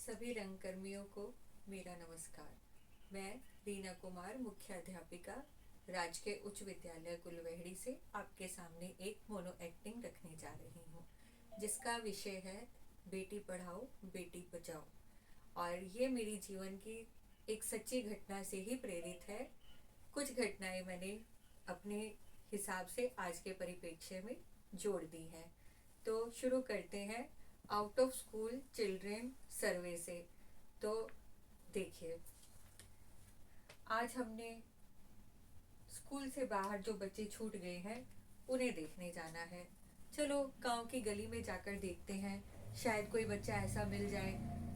सभी रंगकर्मियों को मेरा नमस्कार। मैं रीना कुमार, मुख्य अध्यापिका, राजकीय उच्च विद्यालय कुलवेहड़ी से आपके सामने एक मोनो एक्टिंग रखने जा रही हूँ, जिसका विषय है बेटी पढ़ाओ बेटी बचाओ। और ये मेरी जीवन की एक सच्ची घटना से ही प्रेरित है। कुछ घटनाएं मैंने अपने हिसाब से आज के परिप्रेक्ष्य में जोड़ दी हैं। तो शुरू करते हैं आउट ऑफ स्कूल चिल्ड्रेन सर्वे से। तो देखिए, आज हमने स्कूल से बाहर जो बच्चे छूट गए हैं उन्हें देखने जाना है। चलो गांव की गली में जाकर देखते हैं, शायद कोई बच्चा ऐसा मिल जाए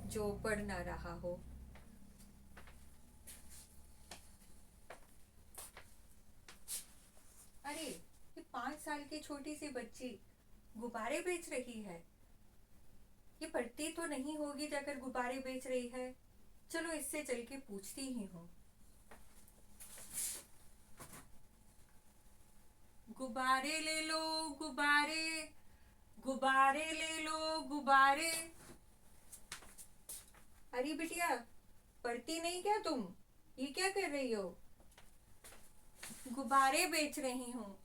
जो पढ़ ना रहा हो। अरे, ये 5 साल की छोटी सी बच्ची गुब्बारे बेच रही है। ये पढ़ती तो नहीं होगी जाकर गुब्बारे बेच रही है। चलो इससे चल के पूछती ही हूँ। गुब्बारे ले लो गुब्बारे, गुब्बारे ले लो गुब्बारे। अरे बिटिया, पढ़ती नहीं क्या तुम? ये क्या कर रही हो? गुब्बारे बेच रही हूँ।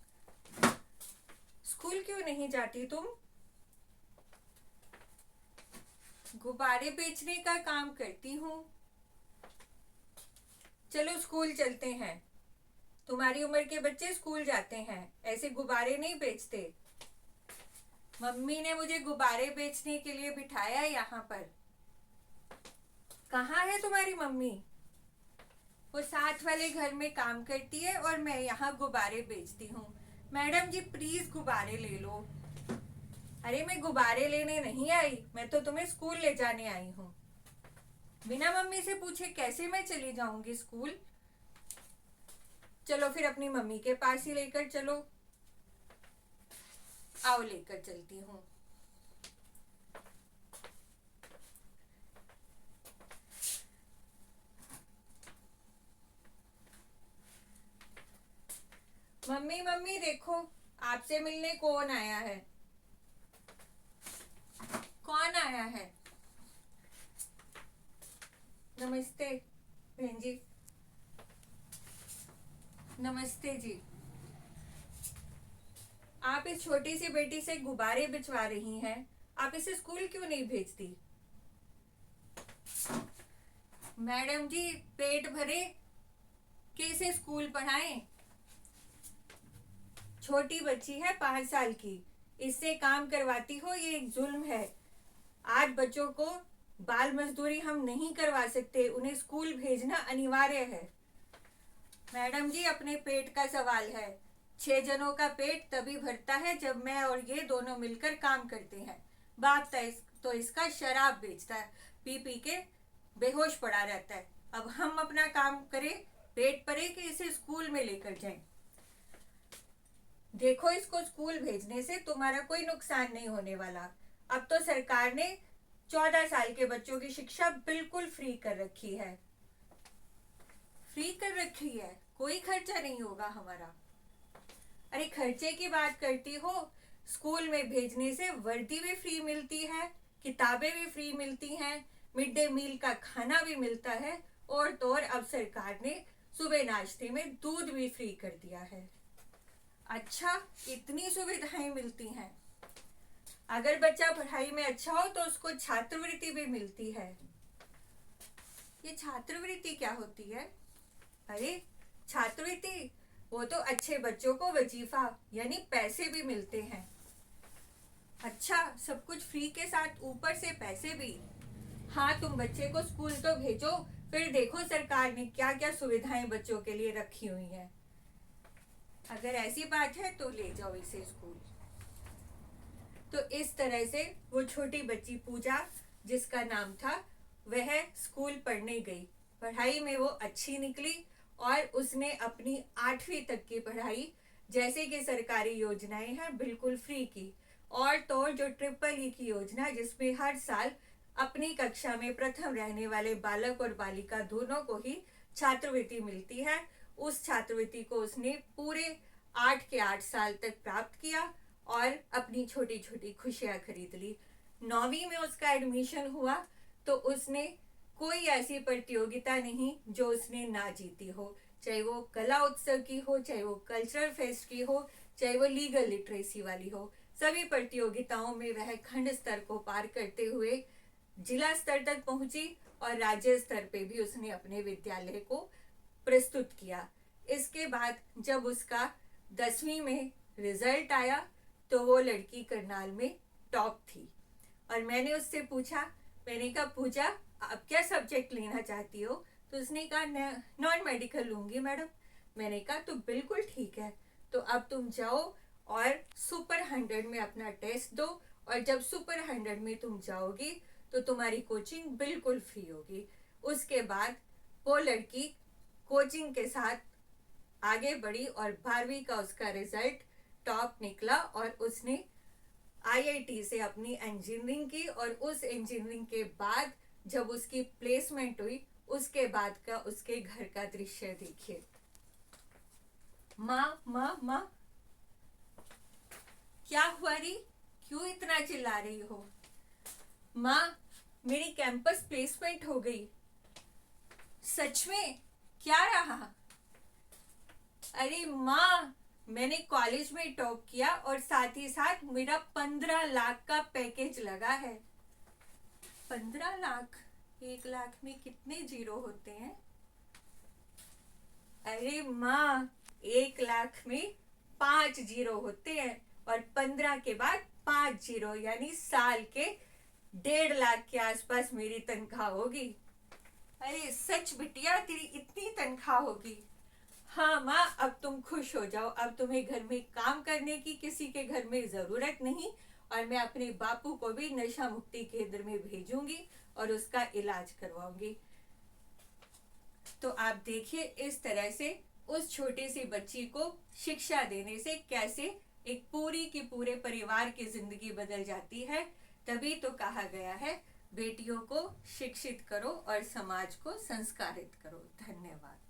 स्कूल क्यों नहीं जाती तुम? गुब्बारे बेचने का काम करती हूँ। चलो स्कूल चलते हैं। तुम्हारी उम्र के बच्चे स्कूल जाते हैं, ऐसे गुब्बारे नहीं बेचते। मम्मी ने मुझे गुब्बारे बेचने के लिए बिठाया यहाँ पर। कहाँ है तुम्हारी मम्मी? वो साथ वाले घर में काम करती है और मैं यहाँ गुब्बारे बेचती हूँ। मैडम जी प्लीज गुब्बारे ले लो। अरे मैं गुब्बारे लेने नहीं आई, मैं तो तुम्हें स्कूल ले जाने आई हूँ। बिना मम्मी से पूछे कैसे मैं चली जाऊंगी स्कूल? चलो फिर अपनी मम्मी के पास ही लेकर चलो। आओ लेकर चलती हूँ। मम्मी मम्मी देखो, आपसे मिलने कौन आया है? कौन आया है? नमस्ते बहन जी। नमस्ते जी। आप इस छोटी सी बेटी से गुब्बारे बिचवा रही हैं, आप इसे स्कूल क्यों नहीं भेजती? मैडम जी पेट भरे कि इसे स्कूल पढ़ाएं? छोटी बच्ची है 5 साल की, इससे काम करवाती हो, ये एक जुल्म है। आज बच्चों को बाल मजदूरी हम नहीं करवा सकते, उन्हें स्कूल भेजना अनिवार्य है। मैडम जी अपने पेट का सवाल है। 6 जनों का पेट तभी भरता है जब मैं और ये दोनों मिलकर काम करते हैं। बाप तो इसका शराब बेचता है, पी पी के बेहोश पड़ा रहता है। अब हम अपना काम करें, पेट भरे कि इसे स्कूल में लेकर जाएं। देखो, इसको स्कूल भेजने से तुम्हारा कोई नुकसान नहीं होने वाला। अब तो सरकार ने 14 साल के बच्चों की शिक्षा बिल्कुल फ्री कर रखी है। फ्री कर रखी है, कोई खर्चा नहीं होगा हमारा। अरे खर्चे की बात करती हो? स्कूल में भेजने से वर्दी भी फ्री मिलती है, किताबें भी फ्री मिलती हैं, मिड डे मील का खाना भी मिलता है, और तो और अब सरकार ने सुबह नाश्ते में दूध भी फ्री कर दिया है। अच्छा, इतनी सुविधाएं मिलती हैं। अगर बच्चा पढ़ाई में अच्छा हो तो उसको छात्रवृत्ति भी मिलती है। ये छात्रवृत्ति क्या होती है? अरे छात्रवृत्ति, वो तो अच्छे बच्चों को वजीफा यानी पैसे भी मिलते हैं। अच्छा, सब कुछ फ्री के साथ ऊपर से पैसे भी। हाँ, तुम बच्चे को स्कूल तो भेजो, फिर देखो सरकार ने क्या क्या सुविधाएं बच्चों के लिए रखी हुई हैं। अगर ऐसी बात है तो ले जाओ इसे स्कूल। तो इस तरह से वो छोटी बच्ची पूजा, जिसका नाम था, वह स्कूल पढ़ने गई। पढ़ाई में वो अच्छी निकली और उसने अपनी 8वीं तक की पढ़ाई, जैसे कि सरकारी योजनाएं हैं, बिल्कुल फ्री की। और तो और जो ट्रिपल ई की योजना, जिसमें हर साल अपनी कक्षा में प्रथम रहने वाले बालक और बालिका दोनों को ही छात्रवृत्ति मिलती है, उस छात्रवृत्ति को उसने पूरे 8 के 8 साल तक प्राप्त किया और अपनी छोटी छोटी खुशियां खरीद ली। 9वीं में उसका एडमिशन हुआ तो उसने कोई ऐसी प्रतियोगिता नहीं जो उसने ना जीती हो, चाहे वो कला उत्सव की हो, चाहे वो कल्चरल फेस्ट की हो, चाहे वो लीगल लिटरेसी वाली हो। सभी प्रतियोगिताओं में वह खंड स्तर को पार करते हुए जिला स्तर तक पहुंची और राज्य स्तर पे भी उसने अपने विद्यालय को प्रस्तुत किया। इसके बाद जब उसका 10वीं में रिजल्ट आया तो वो लड़की करनाल में टॉप थी। और मैंने उससे पूछा, मैंने कहा पूजा आप क्या सब्जेक्ट लेना चाहती हो? तो उसने कहा नॉन मेडिकल लूंगी मैडम। मैंने कहा तो बिल्कुल ठीक है, तो अब तुम जाओ और सुपर 100 में अपना टेस्ट दो, और जब सुपर 100 में तुम जाओगी तो तुम्हारी कोचिंग बिल्कुल फ्री होगी। उसके बाद वो लड़की कोचिंग के साथ आगे बढ़ी और 12वीं का उसका रिजल्ट टॉप निकला और उसने आईआईटी से अपनी इंजीनियरिंग की। और उस इंजीनियरिंग के बाद जब उसकी प्लेसमेंट हुई, उसके बाद का उसके घर का दृश्य देखिए। माँ माँ माँ, क्या हुआ री? क्यों इतना चिल्ला रही हो? माँ, मेरी कैंपस प्लेसमेंट हो गई। सच में? क्या रहा? अरे माँ, मैंने कॉलेज में टॉप किया और साथ ही साथ मेरा 15 लाख का पैकेज लगा है। 15 लाख? 1 लाख में कितने जीरो होते हैं? अरे माँ, 1 लाख में 5 जीरो होते हैं और 15 के बाद 5 जीरो, यानी साल के 1.5 लाख के आसपास मेरी तनख्वाह होगी। अरे सच बिटिया, तेरी इतनी तनख्वाह होगी? हाँ माँ, अब तुम खुश हो जाओ, अब तुम्हें घर में काम करने की किसी के घर में जरूरत नहीं, और मैं अपने बापू को भी नशा मुक्ति केंद्र में भेजूंगी और उसका इलाज करवाऊंगी। तो आप देखिए इस तरह से उस छोटी सी बच्ची को शिक्षा देने से कैसे एक पूरी की पूरे परिवार की जिंदगी बदल जाती है। तभी तो कहा गया है, बेटियों को शिक्षित करो और समाज को संस्कारित करो। धन्यवाद।